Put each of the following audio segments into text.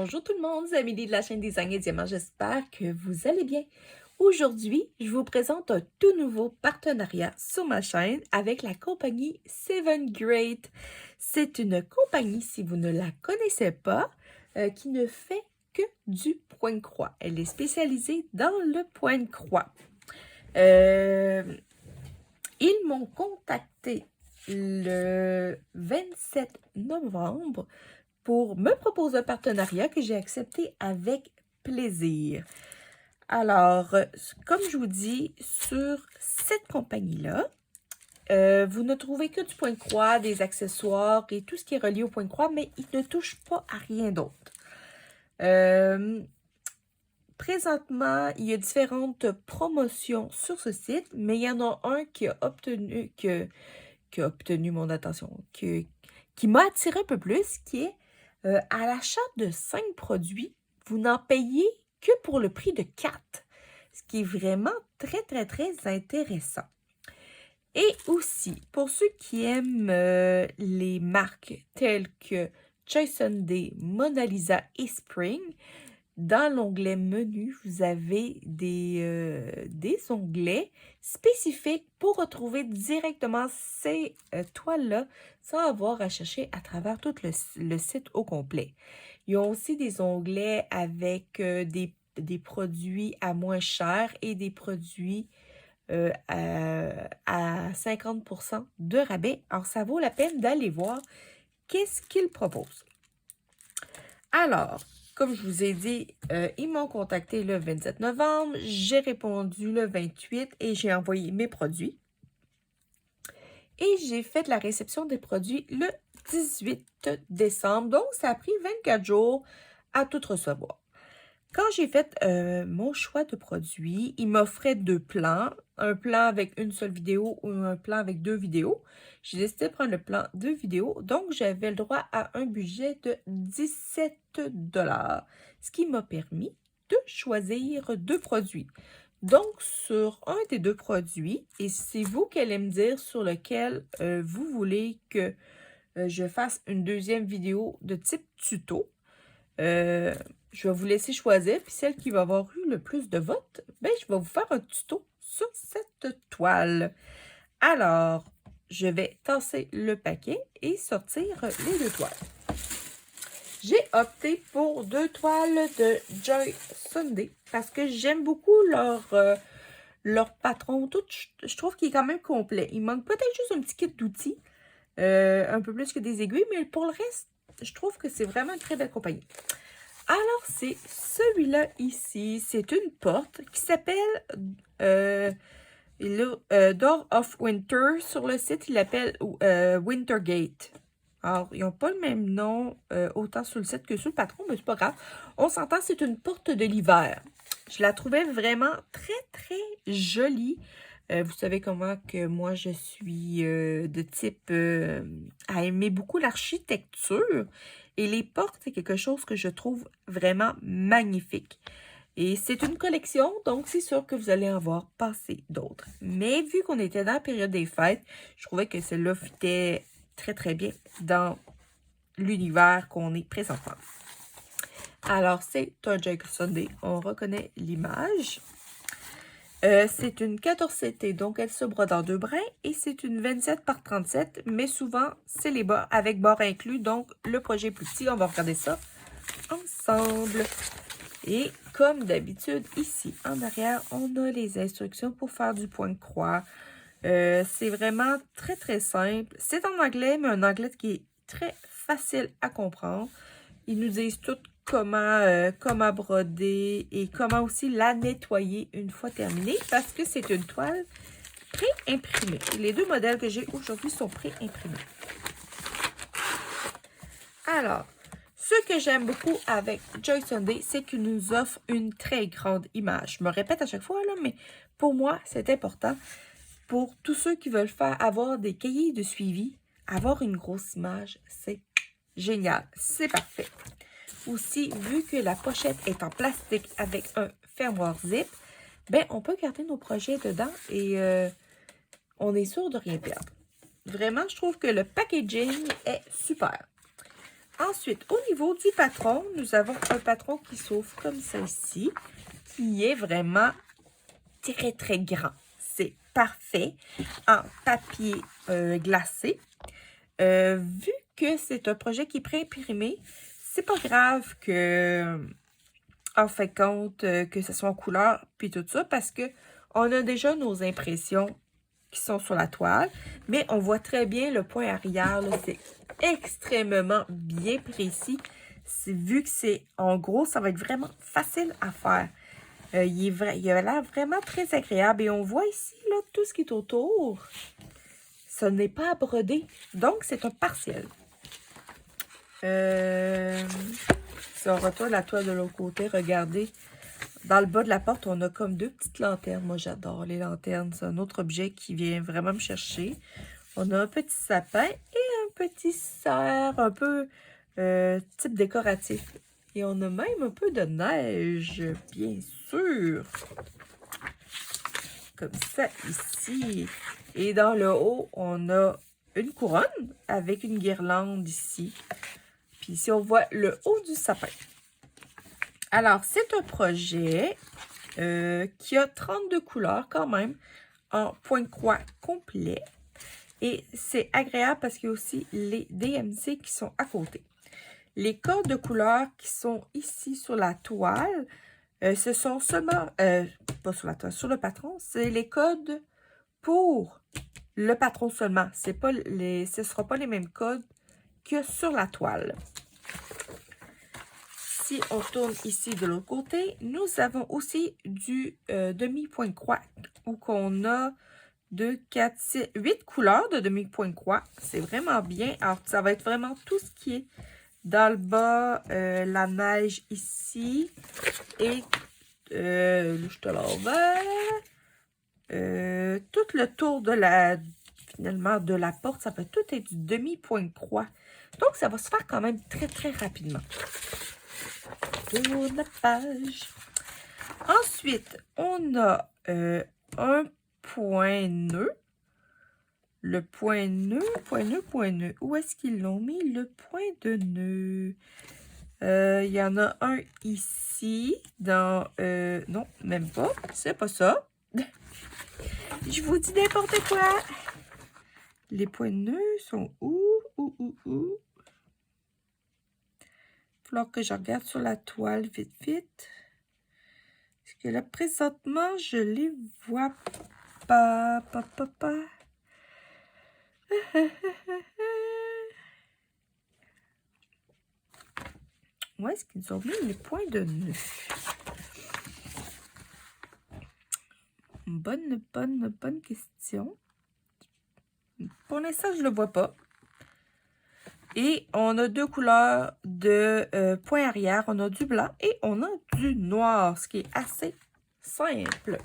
Bonjour tout le monde, c'est Amélie de la chaîne Design et Diamant, j'espère que vous allez bien. Aujourd'hui, je vous présente un tout nouveau partenariat sur ma chaîne avec la compagnie Seven Great. C'est une compagnie, si vous ne la connaissez pas, qui ne fait que du point-croix. Elle est spécialisée dans le point-croix. Ils m'ont contacté le 27 novembre pour me proposer un partenariat que j'ai accepté avec plaisir. Alors, comme je vous dis, sur cette compagnie-là, vous ne trouvez que du point-croix, des accessoires et tout ce qui est relié au point-croix, mais ils ne touchent pas à rien d'autre. Présentement, il y a différentes promotions sur ce site, mais il y en a un qui a obtenu mon attention, qui m'a attiré un peu plus, qui est à l'achat de 5 produits, vous n'en payez que pour le prix de 4, ce qui est vraiment très, très, très intéressant. Et aussi, pour ceux qui aiment les marques telles que Joy Sunday, Mona Lisa et Spring, dans l'onglet menu, vous avez des onglets spécifiques pour retrouver directement ces toiles-là sans avoir à chercher à travers tout le site au complet. Ils ont aussi des onglets avec des produits à moins cher et des produits à 50% de rabais. Alors, ça vaut la peine d'aller voir qu'est-ce qu'ils proposent. Alors, comme je vous ai dit, ils m'ont contacté le 27 novembre, j'ai répondu le 28 et j'ai envoyé mes produits. Et j'ai fait la réception des produits le 18 décembre, donc ça a pris 24 jours à tout recevoir. Quand j'ai fait mon choix de produits, ils m'offraient 2 plans, un plan avec une seule vidéo ou un plan avec 2 vidéos. J'ai décidé de prendre le plan 2 vidéos, donc j'avais le droit à un budget de 17 $, ce qui m'a permis de choisir 2 produits. Donc, sur un des 2 produits, et c'est vous qui allez me dire sur lequel vous voulez que je fasse une deuxième vidéo de type tuto, je vais vous laisser choisir, puis celle qui va avoir eu le plus de votes, ben, je vais vous faire un tuto sur cette toile. Alors, je vais tasser le paquet et sortir les 2 toiles. J'ai opté pour 2 toiles de Joy Sunday parce que j'aime beaucoup leur patron. Tout, je trouve qu'il est quand même complet. Il manque peut-être juste un petit kit d'outils, un peu plus que des aiguilles, mais pour le reste, je trouve que c'est vraiment une très belle compagnie. Alors, c'est celui-là ici. C'est une porte qui s'appelle Door of Winter. Sur le site, il l'appelle Wintergate. Alors, ils n'ont pas le même nom autant sur le site que sur le patron, mais c'est pas grave. On s'entend, c'est une porte de l'hiver. Je la trouvais vraiment très, très jolie. Vous savez comment que moi, je suis de type à aimer beaucoup l'architecture. Et les portes, c'est quelque chose que je trouve vraiment magnifique. Et c'est une collection, donc c'est sûr que vous allez en voir passer d'autres. Mais vu qu'on était dans la période des fêtes, je trouvais que celle-là fitait très, très bien dans l'univers qu'on est présentement. Alors, c'est un Joy Sunday. On reconnaît l'image. C'est une 14CT, donc elle se brode en 2 brins. Et c'est une 27 par 37, mais souvent, c'est les bords avec bord inclus. Donc, le projet est plus petit. On va regarder ça ensemble. Et comme d'habitude, ici, en arrière, on a les instructions pour faire du point-croix. C'est vraiment très, très simple. C'est en anglais, mais un anglais qui est très facile à comprendre. Ils nous disent tout comment broder et comment aussi la nettoyer une fois terminée parce que c'est une toile pré-imprimée. Les 2 modèles que j'ai aujourd'hui sont pré-imprimés. Alors, ce que j'aime beaucoup avec Joy Sunday, c'est qu'il nous offre une très grande image. Je me répète à chaque fois, là, mais pour moi, c'est important. Pour tous ceux qui veulent avoir des cahiers de suivi, avoir une grosse image, c'est génial. C'est parfait. Aussi, vu que la pochette est en plastique avec un fermoir zip, ben, on peut garder nos projets dedans et on est sûr de rien perdre. Vraiment, je trouve que le packaging est super. Ensuite, au niveau du patron, nous avons un patron qui s'ouvre comme celle-ci, qui est vraiment très, très grand. C'est parfait en papier glacé. Vu que c'est un projet qui est pré-imprimé, c'est pas grave que, en fait compte, que ce soit en couleur puis tout ça, parce que on a déjà nos impressions qui sont sur la toile, mais on voit très bien le point arrière, c'est extrêmement bien précis. Vu que c'est en gros, ça va être vraiment facile à faire. Il a l'air vraiment très agréable. Et on voit ici, là, tout ce qui est autour. Ce n'est pas à broder. Donc, c'est un partiel. Si on retourne la toile de l'autre côté, regardez. Dans le bas de la porte, on a comme deux petites lanternes. Moi, j'adore les lanternes. C'est un autre objet qui vient vraiment me chercher. On a un petit sapin et un petit cerf un peu type décoratif. Et on a même un peu de neige, bien sûr. Comme ça, ici. Et dans le haut, on a une couronne avec une guirlande ici. Puis ici, on voit le haut du sapin. Alors, c'est un projet qui a 32 couleurs quand même, en point de croix complet. Et c'est agréable parce qu'il y a aussi les DMC qui sont à côté. Les codes de couleurs qui sont ici sur la toile, ce sont seulement, pas sur la toile, sur le patron, c'est les codes pour le patron seulement. Ce ne sera pas les mêmes codes que sur la toile. Si on tourne ici de l'autre côté, nous avons aussi du demi-point de croix où qu'on a 2, 4, 6, 8 couleurs de demi-point de croix. C'est vraiment bien. Alors, ça va être vraiment tout ce qui est dans le bas, la neige ici. Et, je te l'envers. Tout le tour de finalement, de la porte, ça va tout être du demi-point de croix. Donc, ça va se faire quand même très, très rapidement. Tourne la page. Ensuite, on a un point nœud. Le point nœud. Où est-ce qu'ils l'ont mis, le point de nœud? Il y en a un ici, dans... non, même pas. C'est pas ça. Je vous dis n'importe quoi. Les points de nœud sont où? Il va falloir que je regarde sur la toile vite, vite. Parce que là, présentement, je les vois pas. Où est-ce qu'ils ont mis les points de nœud? Bonne question. Pour l'instant, je ne le vois pas. Et on a deux couleurs de point arrière. On a du blanc et on a du noir, ce qui est assez simple.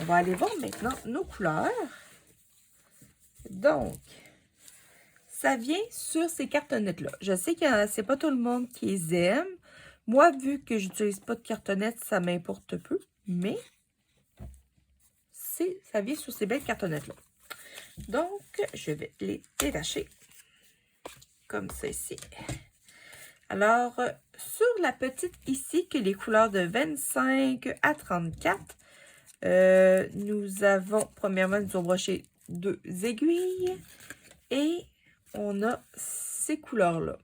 On va aller voir maintenant nos couleurs. Donc, ça vient sur ces cartonnettes-là. Je sais que c'est pas tout le monde qui les aime. Moi, vu que je n'utilise pas de cartonnettes, ça m'importe peu. Mais, ça vient sur ces belles cartonnettes-là. Donc, je vais les détacher. Comme ça ici. Alors, sur la petite ici, que les couleurs de 25 à 34, nous avons, premièrement, nous avons broché 2 aiguilles et on a ces couleurs-là.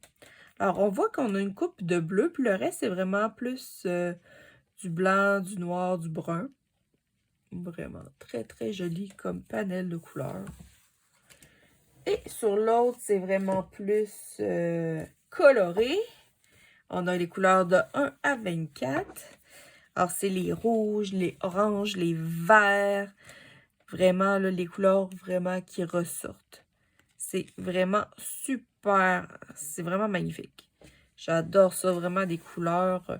Alors, on voit qu'on a une coupe de bleu, puis le reste, c'est vraiment plus du blanc, du noir, du brun. Vraiment très, très joli comme panel de couleurs. Et sur l'autre, c'est vraiment plus coloré. On a les couleurs de 1 à 24. Alors, c'est les rouges, les oranges, les verts. Vraiment, là, les couleurs vraiment qui ressortent. C'est vraiment super. C'est vraiment magnifique. J'adore ça, vraiment des couleurs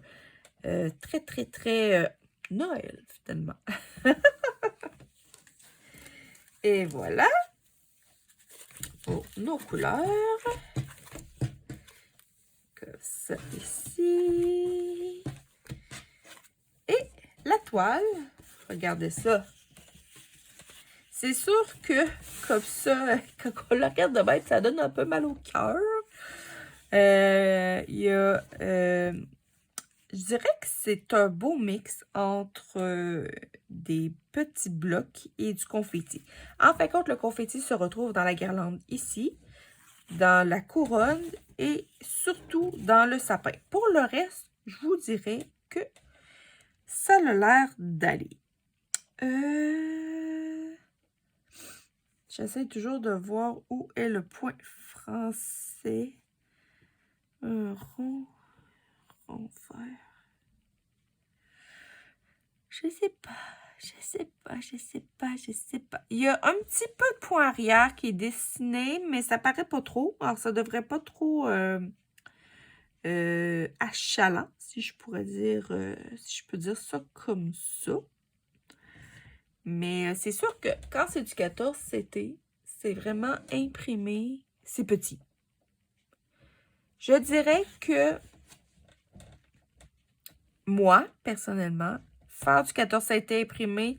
très, très, très Noël, finalement. Et voilà. Pour nos couleurs. Comme ça ici. Et la toile. Regardez ça. C'est sûr que, comme ça, quand on la regarde de bête, ça donne un peu mal au cœur. Il y a, je dirais que c'est un beau mix entre des petits blocs et du confetti. En fin de compte, le confetti se retrouve dans la guirlande ici, dans la couronne et surtout dans le sapin. Pour le reste, je vous dirais que ça a l'air d'aller. J'essaie toujours de voir où est le point français. Un rond vert. Je sais pas. Il y a un petit peu de point arrière qui est dessiné, mais ça paraît pas trop. Alors, ça devrait pas trop achalant, si je pourrais dire, si je peux dire ça comme ça. Mais c'est sûr que quand c'est du 14 CT, c'est vraiment imprimé, c'est petit. Je dirais que moi, personnellement, faire du 14 CT imprimé,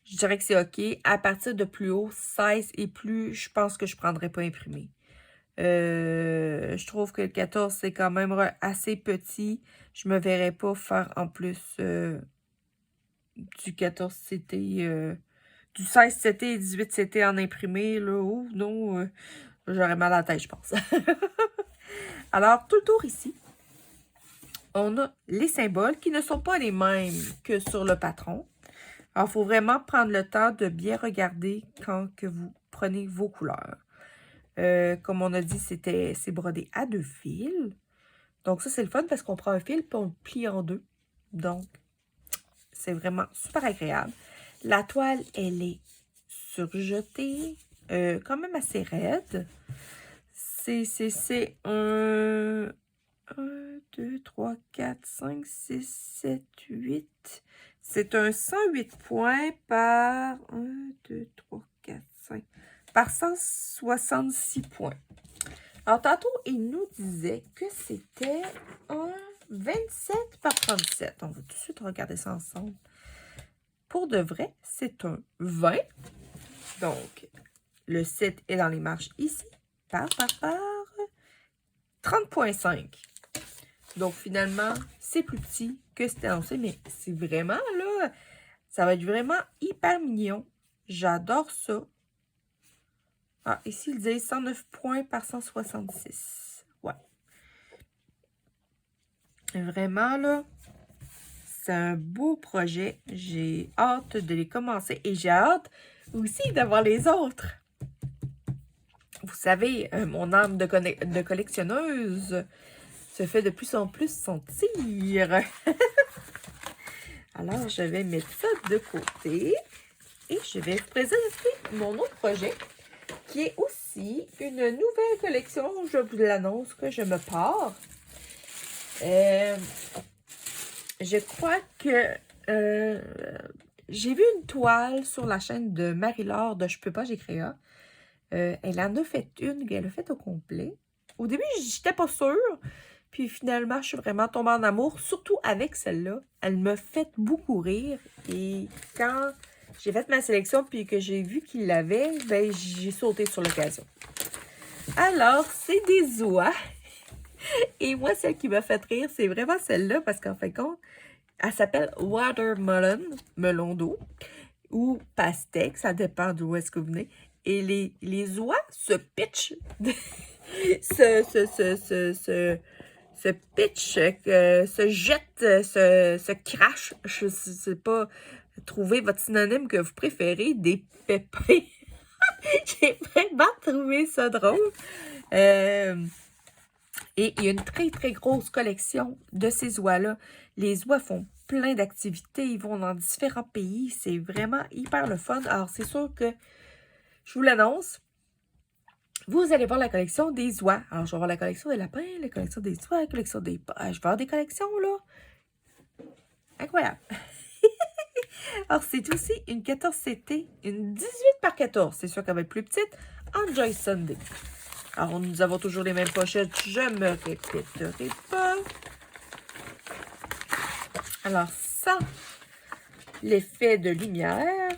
je dirais que c'est OK. À partir de plus haut, 16 et plus, je pense que je ne prendrais pas imprimé. Je trouve que le 14, c'est quand même assez petit. Je me verrais pas faire en plus du 14 CT, du 16 CT et 18 CT en imprimé. Là. Oh, non, j'aurais mal à la tête, je pense. Alors, tout le tour ici, on a les symboles qui ne sont pas les mêmes que sur le patron. Alors, il faut vraiment prendre le temps de bien regarder quand que vous prenez vos couleurs. Comme on a dit, c'est brodé à 2 fils. Donc, ça, c'est le fun parce qu'on prend un fil puis on le plie en 2. Donc, c'est vraiment super agréable. La toile, elle est surjetée, quand même assez raide. C'est un 2, 3, 4, 5, 6, 7, 8. C'est un 108 points par 1, 2, 3, 4, 5. Par 166 points. Alors, tantôt, il nous disait que c'était un 27 par 37. On va tout de suite regarder ça ensemble. Pour de vrai, c'est un 20. Donc, le 7 est dans les marges ici. Par 30,5. Donc, finalement, c'est plus petit que c'était annoncé, mais c'est vraiment, là, ça va être vraiment hyper mignon. J'adore ça. Ah, ici, il dit 109 points par 166. Ouais. Vraiment, là, c'est un beau projet. J'ai hâte de les commencer et j'ai hâte aussi d'avoir les autres. Vous savez, mon âme de collectionneuse se fait de plus en plus sentir. Alors, je vais mettre ça de côté et je vais vous présenter mon autre projet qui est aussi une nouvelle collection. Je vous l'annonce que je me pars. Je crois que j'ai vu une toile sur la chaîne de Marie-Laure de Je peux pas, j'ai créé. Elle en a fait une, elle l'a fait au complet. Au début, j'étais pas sûre. Puis finalement, je suis vraiment tombée en amour, surtout avec celle-là. Elle me fait beaucoup rire. Et quand j'ai fait ma sélection puis que j'ai vu qu'il l'avait, ben j'ai sauté sur l'occasion. Alors, c'est des oies. Et moi, celle qui m'a fait rire, c'est vraiment celle-là parce qu'en fin de compte, elle s'appelle Watermelon, melon d'eau, ou pastèque, ça dépend d'où est-ce que vous venez. Et les oies se pitchent, se pitch, se jette, se crache. Je ne sais pas, trouver votre synonyme que vous préférez, des pépins. J'ai vraiment trouvé ça drôle. Et il y a une très, très grosse collection de ces oies-là. Les oies font plein d'activités. Ils vont dans différents pays. C'est vraiment hyper le fun. Alors, c'est sûr que je vous l'annonce. Vous allez voir la collection des oies. Alors, je vais voir la collection des lapins, la collection des oies, la collection des... je vais avoir des collections, là. Incroyable. Alors, c'est aussi une 14CT, une 18 par 14. C'est sûr qu'elle va être plus petite. Enjoy Sunday. Alors, nous avons toujours les mêmes pochettes. Je me répéterai pas. Alors, ça, l'effet de lumière.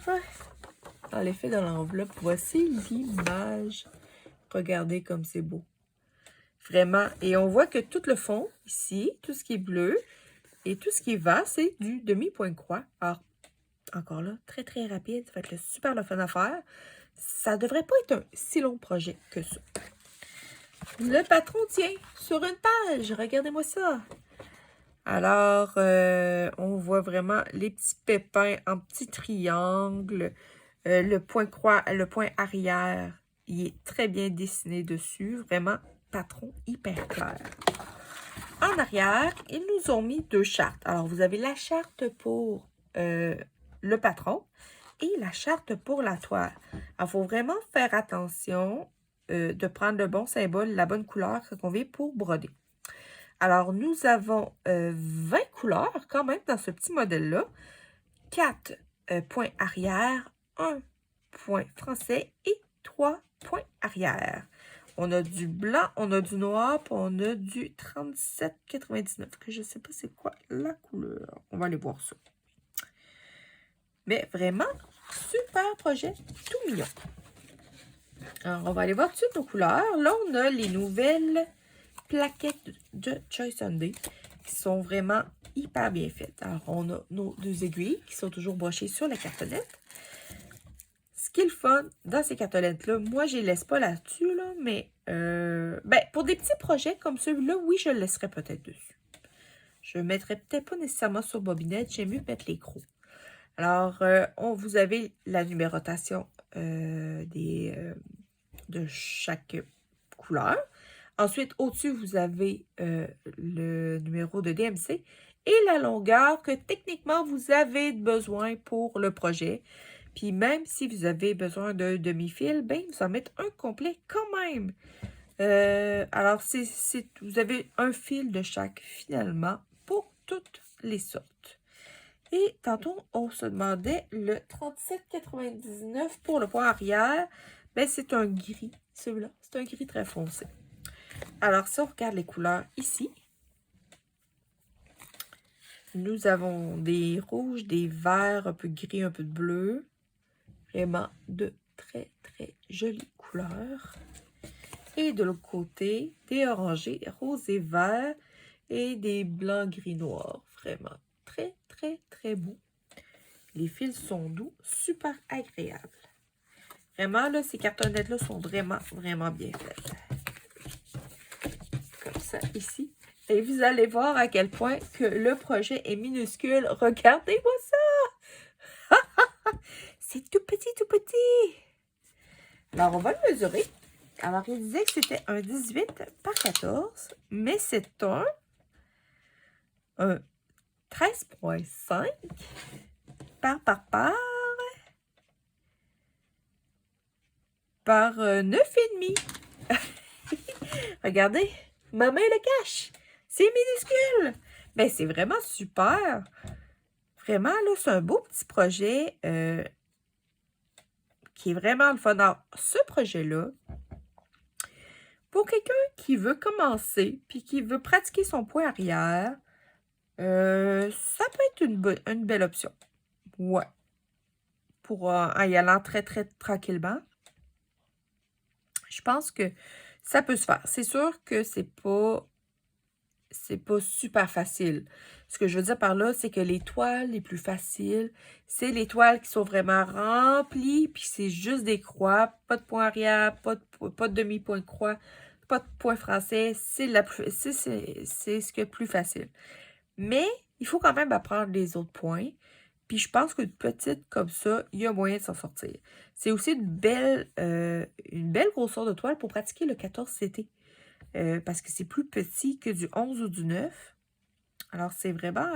Dans l'effet de l'enveloppe, voici l'image. Regardez comme c'est beau. Vraiment. Et on voit que tout le fond, ici, tout ce qui est bleu et tout ce qui est vert, c'est du demi-point de croix. Alors, encore là, très, très rapide. Ça va être super le fun à faire. Ça ne devrait pas être un si long projet que ça. Le patron tient sur une page. Regardez-moi ça. Alors, on voit vraiment les petits pépins en petits triangles. Le point arrière, il est très bien dessiné dessus. Vraiment, patron hyper clair. En arrière, ils nous ont mis 2 chartes. Alors, vous avez la charte pour le patron et la charte pour la toile. Alors, il faut vraiment faire attention de prendre le bon symbole, la bonne couleur qu'on veut pour broder. Alors, nous avons 20 couleurs quand même dans ce petit modèle-là. 4 points arrière, 1 point français et 3 points arrière. On a du blanc, on a du noir, puis on a du 37,99, que je ne sais pas c'est quoi la couleur. On va aller voir ça. Mais vraiment, super projet, tout mignon. Alors, on va aller voir tout de suite nos couleurs. Là, on a les nouvelles plaquettes de Choice Sunday qui sont vraiment hyper bien faites. Alors, on a nos 2 aiguilles qui sont toujours brochées sur la cartonnette. Ce qui est le fun dans ces cartonnettes-là, moi, je les laisse pas là-dessus, là, mais pour des petits projets comme celui-là, oui, je le laisserais peut-être dessus. Je ne le mettrais peut-être pas nécessairement sur bobinette, j'aime mieux mettre les crocs. Alors, vous avez la numérotation de chaque couleur. Ensuite, au-dessus, vous avez le numéro de DMC et la longueur que techniquement, vous avez besoin pour le projet. Puis même si vous avez besoin d'un demi-fil, ben vous en mettez un complet quand même. Alors, vous avez un fil de chaque finalement pour toutes les sortes. Et tantôt, on se demandait le 37,99 pour le point arrière. Ben, c'est un gris, celui-là. C'est un gris très foncé. Alors, si on regarde les couleurs ici, nous avons des rouges, des verts, un peu gris, un peu de bleu. Vraiment de très, très jolies couleurs. Et de l'autre côté, des orangés, roses et verts et des blancs, gris, noirs. Vraiment très, très, très beau. Les fils sont doux, super agréables. Vraiment, là, ces cartonnettes-là sont vraiment, vraiment bien faites. Comme ça, ici. Et vous allez voir à quel point que le projet est minuscule. Regardez-moi ça! C'est tout petit, tout petit. Alors, on va le mesurer. Alors, il disait que c'était un 18 par 14, mais c'est un 13,5 par 9,5. Regardez, ma main le cache. C'est minuscule. Mais c'est vraiment super. Vraiment, là, c'est un beau petit projet qui est vraiment le fun. Alors, ce projet-là, pour quelqu'un qui veut commencer puis qui veut pratiquer son point arrière, ça peut être une belle option. Ouais. Pour en y allant très, très tranquillement. Je pense que ça peut se faire. C'est sûr que c'est pas super facile. Ce que je veux dire par là, c'est que les toiles les plus faciles, c'est les toiles qui sont vraiment remplies, puis c'est juste des croix, pas de point arrière, pas de demi-point de croix, pas de point français. C'est ce qui est le plus facile. Mais il faut quand même apprendre les autres points. Puis je pense qu'une petite comme ça, il y a moyen de s'en sortir. C'est aussi une belle grosseur de toile pour pratiquer le 14CT. Parce que c'est plus petit que du 11 ou du 9. Alors, c'est vraiment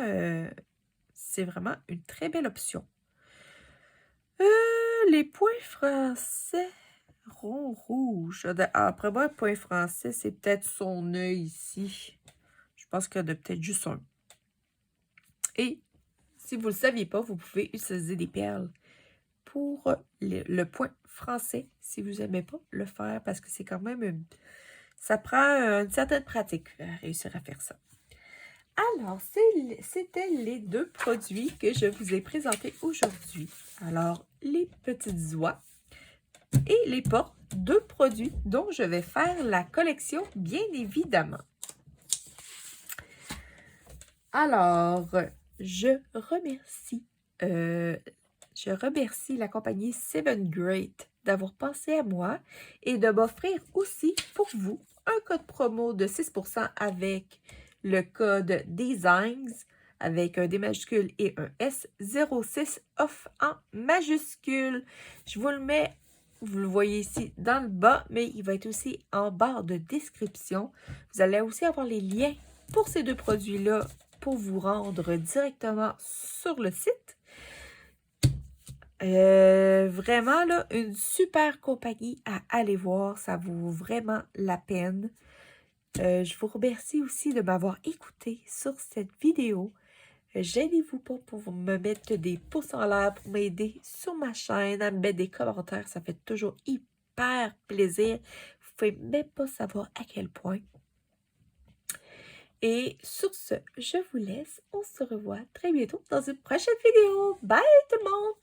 une très belle option. Les points français rond rouge. Après moi, point français, c'est peut-être son œil ici. Je pense qu'il y en a peut-être juste un. Et si vous ne le saviez pas, vous pouvez utiliser des perles pour le point français si vous n'aimez pas le faire parce que c'est quand même... Ça prend une certaine pratique à réussir à faire ça. Alors, c'était les 2 produits que je vous ai présentés aujourd'hui. Alors, les petites oies et les porte 2 produits dont je vais faire la collection, bien évidemment. Alors, je remercie la compagnie Seven Great d'avoir pensé à moi et de m'offrir aussi pour vous un code promo de 6% avec le code DESIGNS avec un D majuscule et un S06 off en majuscule. Je vous le mets, vous le voyez ici dans le bas, mais il va être aussi en barre de description. Vous allez aussi avoir les liens pour ces 2 produits-là pour vous rendre directement sur le site. Vraiment, là, une super compagnie à aller voir. Ça vaut vraiment la peine. Je vous remercie aussi de m'avoir écouté sur cette vidéo. Gênez-vous pas pour me mettre des pouces en l'air pour m'aider sur ma chaîne, à me mettre des commentaires. Ça fait toujours hyper plaisir. Vous pouvez même pas savoir à quel point. Et sur ce, je vous laisse. On se revoit très bientôt dans une prochaine vidéo. Bye tout le monde!